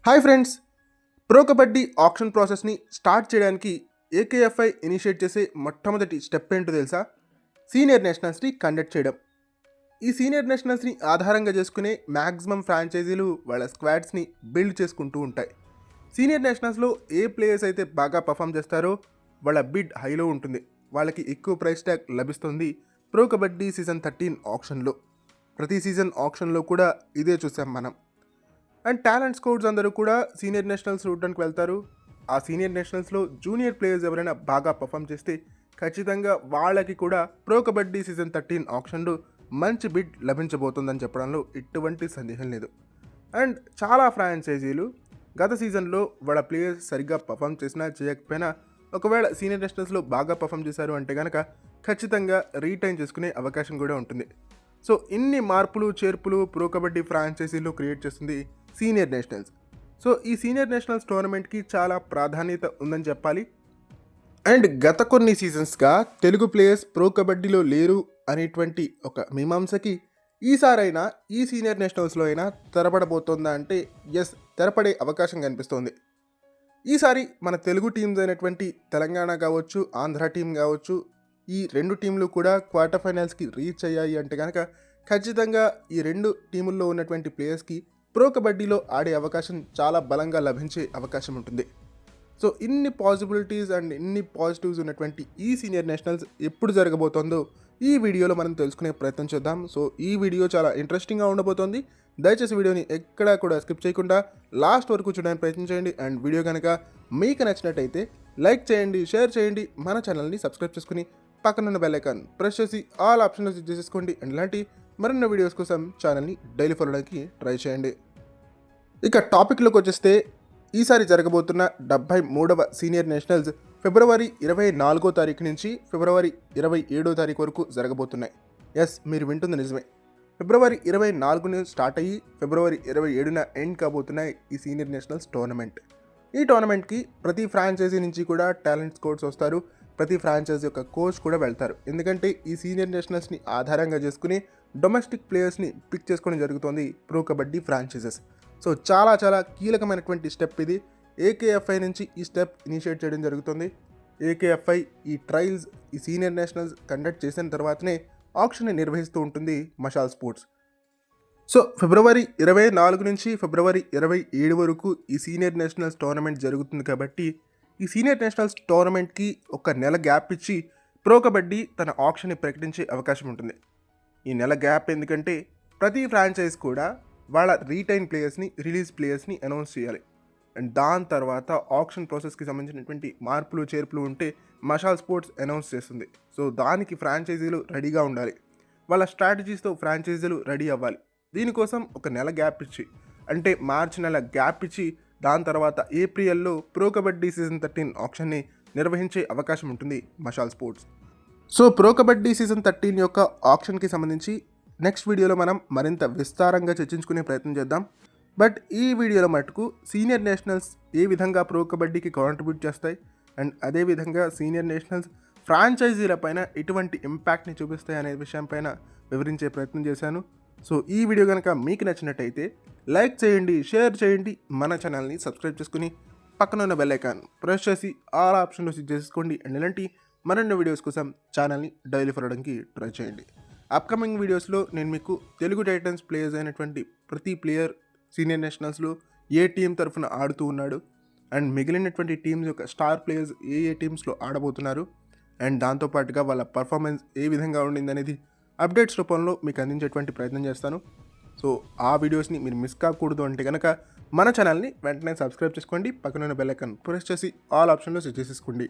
Hi friends, pro kabaddi auction ప్రాసెస్ని start చేయడానికి AKFI initiate చేసే మొట్టమొదటి స్టెప్ ఏంటో తెలుసా? సీనియర్ నేషనల్స్ని కండక్ట్ చేయడం. ఈ సీనియర్ నేషనల్స్ని ఆధారంగా చేసుకునే మ్యాక్సిమం ఫ్రాంచైజీలు వాళ్ళ స్క్వాడ్స్ని బిల్డ్ చేసుకుంటూ ఉంటాయి. సీనియర్ నేషనల్స్లో ఏ ప్లేయర్స్ అయితే బాగా పర్ఫామ్ చేస్తారో వాళ్ళ బిడ్ హైలో ఉంటుంది, వాళ్ళకి ఎక్కువ ప్రైస్ ట్యాగ్ లభిస్తుంది. ప్రో కబడ్డీ సీజన్ 13 ఆప్షన్లో ప్రతి సీజన్ ఆప్షన్లో కూడా ఇదే చూసాం మనం. అండ్ టాలెంట్ స్కౌట్స్ అందరూ కూడా సీనియర్ నేషనల్స్ చూడడానికి వెళ్తారు. ఆ సీనియర్ నేషనల్స్లో జూనియర్ ప్లేయర్స్ ఎవరైనా బాగా పర్ఫామ్ చేస్తే ఖచ్చితంగా వాళ్ళకి కూడా ప్రో కబడ్డీ సీజన్ 13 ఆప్షన్లో మంచి బిడ్ లభించబోతుందని చెప్పడంలో ఎటువంటి సందేహం లేదు. అండ్ చాలా ఫ్రాంచైజీలు గత సీజన్లో వాళ్ళ ప్లేయర్స్ సరిగ్గా పర్ఫామ్ చేసినా చేయకపోయినా ఒకవేళ సీనియర్ నేషనల్స్లో బాగా పర్ఫామ్ చేశారు అంటే కనుక ఖచ్చితంగా రీటైన్ చేసుకునే అవకాశం కూడా ఉంటుంది. సో ఇన్ని మార్పులు చేర్పులు ప్రో కబడ్డీ ఫ్రాంచైజీలో క్రియేట్ చేస్తుంది సీనియర్ నేషనల్స్. సో ఈ సీనియర్ నేషనల్స్ టోర్నమెంట్కి చాలా ప్రాధాన్యత ఉందని చెప్పాలి. అండ్ గత కొన్ని సీజన్స్గా తెలుగు ప్లేయర్స్ ప్రో కబడ్డీలో లేరు అనేటువంటి ఒక మీమాంసకి ఈసారైనా ఈ సీనియర్ నేషనల్స్లో అయినా తెరపడబోతోందా అంటే ఎస్, తెరపడే అవకాశం కనిపిస్తోంది. ఈసారి మన తెలుగు టీమ్స్ అయినటువంటి తెలంగాణ కావచ్చు, ఆంధ్ర టీం కావచ్చు, ఈ రెండు టీంలు కూడా క్వార్టర్ ఫైనల్స్కి రీచ్ అయ్యాయి అంటే కనుక ఖచ్చితంగా ఈ రెండు టీముల్లో ఉన్నటువంటి ప్లేయర్స్కి ప్రో కబడ్డీలో ఆడే అవకాశం చాలా బలంగా లభించే అవకాశం ఉంటుంది. సో ఇన్ని పాసిబిలిటీస్ అండ్ ఇన్ని పాజిటివ్స్ ఉన్నటువంటి ఈ సీనియర్ నేషనల్స్ ఎప్పుడు జరగబోతోందో ఈ వీడియోలో మనం తెలుసుకునే ప్రయత్నం చేద్దాం. సో ఈ వీడియో చాలా ఇంట్రెస్టింగ్గా ఉండబోతోంది. దయచేసి వీడియోని ఎక్కడా కూడా స్కిప్ చేయకుండా లాస్ట్ వరకు చూడడానికి ప్రయత్నించండి. అండ్ వీడియో కనుక మీకు నచ్చినట్టయితే లైక్ చేయండి, షేర్ చేయండి, మన ఛానల్ని సబ్స్క్రైబ్ చేసుకుని పక్కనున్న బెల్ ఐకాన్ ప్రెస్ చేసి ఆల్ ఆప్షన్స్ చేసుకోండి. అండ్ ఇలాంటి మరిన్ని వీడియోస్ కోసం ఛానల్ని డైలీ ఫాలో అవడానికి ట్రై చేయండి. ఇక టాపిక్లోకి వచ్చేస్తే ఈసారి జరగబోతున్న 73వ సీనియర్ నేషనల్స్ ఫిబ్రవరి 24వ తారీఖు నుంచి ఫిబ్రవరి 27వ తారీఖు వరకు జరగబోతున్నాయి. ఎస్, మీరు వింటుంది నిజమే. ఫిబ్రవరి 24న స్టార్ట్ అయ్యి ఫిబ్రవరి 27న ఎండ్ కాబోతున్నాయి ఈ సీనియర్ నేషనల్స్ టోర్నమెంట్. ఈ టోర్నమెంట్కి ప్రతి ఫ్రాంచైజీ నుంచి కూడా టాలెంట్ స్కౌట్స్ వస్తారు, ప్రతి ఫ్రాంచైజీ యొక్క కోచ్ కూడా వెళ్తారు. ఎందుకంటే ఈ సీనియర్ నేషనల్స్ని ఆధారంగా చేసుకుని డొమెస్టిక్ ప్లేయర్స్ని పిక్ చేసుకోవడం జరుగుతుంది ప్రో కబడ్డీ ఫ్రాంచైజెస్. సో చాలా చాలా కీలకమైనటువంటి స్టెప్ ఇది. ఏకేఎఫ్ఐ నుంచి ఈ స్టెప్ ఇనిషియేట్ చేయడం జరుగుతుంది. ఏకేఎఫ్ఐ ఈ ట్రయల్స్ ఈ సీనియర్ నేషనల్స్ కండక్ట్ చేసిన తర్వాతనే ఆక్షన్ని నిర్వహిస్తూ ఉంటుంది మషాల్ స్పోర్ట్స్. సో ఫిబ్రవరి 24 నుంచి ఫిబ్రవరి 27 వరకు ఈ సీనియర్ నేషనల్స్ టోర్నమెంట్ జరుగుతుంది. కాబట్టి ఈ సీనియర్ నేషనల్స్ టోర్నమెంట్కి ఒక నెల గ్యాప్ ఇచ్చి ప్రో కబడ్డీ తన ఆక్షన్ని ప్రకటించే అవకాశం ఉంటుంది. ఈ నెల గ్యాప్ ఎందుకంటే ప్రతి ఫ్రాంచైజ్ కూడా వాళ్ళ రీటైన్ ప్లేయర్స్ని, రిలీజ్ ప్లేయర్స్ని అనౌన్స్ చేయాలి. అండ్ దాని తర్వాత ఆప్షన్ ప్రాసెస్కి సంబంధించినటువంటి మార్పులు చేర్పులు ఉంటే మషాల్ స్పోర్ట్స్ అనౌన్స్ చేస్తుంది. సో దానికి ఫ్రాంచైజీలు రెడీగా ఉండాలి, వాళ్ళ స్ట్రాటజీస్తో ఫ్రాంచైజీలు రెడీ అవ్వాలి. దీనికోసం ఒక నెల గ్యాప్ ఇచ్చి, అంటే మార్చి నెల గ్యాప్ ఇచ్చి దాని తర్వాత ఏప్రిల్లో ప్రో కబడ్డీ సీజన్ 13 ఆప్షన్ని నిర్వహించే అవకాశం ఉంటుంది Mashal sports. So pro kabaddi season 13 యొక్క ఆప్షన్కి సంబంధించి నెక్స్ట్ వీడియోలో మనం మరింత విస్తారంగా చర్చించుకునే ప్రయత్నం చేద్దాం. బట్ ఈ వీడియోలో మటుకు సీనియర్ నేషనల్స్ ఏ విధంగా ప్రో కబడ్డీకి కాంట్రిబ్యూట్ చేస్తాయి అండ్ అదేవిధంగా సీనియర్ నేషనల్స్ ఫ్రాంచైజీల పైన ఎటువంటి ఇంపాక్ట్ని చూపిస్తాయి అనే విషయంపైన వివరించే ప్రయత్నం చేశాను. సో ఈ వీడియో కనుక మీకు నచ్చినట్టయితే లైక్ చేయండి, షేర్ చేయండి, మన ఛానల్ని సబ్స్క్రైబ్ చేసుకుని పక్కన ఉన్న బెల్ ఐకాన్ ప్రెస్ చేసి ఆల్ ఆప్షన్లో సెట్ చేసుకోండి. అండ్ ఇలాంటి మరిన్ని వీడియోస్ కోసం ఛానల్ని డైలీ ఫాలో అవడానికి ట్రై చేయండి. అప్కమింగ్ వీడియోస్లో నేను మీకు తెలుగు టైటన్స్ ప్లేయర్స్ అయినటువంటి ప్రతి ప్లేయర్ సీనియర్ నేషనల్స్లో ఏ టీం తరఫున ఆడుతూ ఉన్నాడు అండ్ మిగిలినటువంటి టీమ్స్ యొక్క స్టార్ ప్లేయర్స్ ఏ టీమ్స్లో ఆడబోతున్నారు అండ్ దాంతోపాటుగా వాళ్ళ పర్ఫార్మెన్స్ ఏ విధంగా ఉండింది అనేది అప్డేట్స్ రూపంలో మీకు అందించేటువంటి ప్రయత్నం చేస్తాను. సో ఆ వీడియోస్ని మీరు మిస్ కాకూడదు అంటే కనుక మన ఛానల్ని వెంటనే సబ్స్క్రైబ్ చేసుకోండి, పక్కన బెల్ ఐకాన్ ప్రెస్ చేసి ఆల్ ఆప్షన్లో సెట్ చేసేసుకోండి.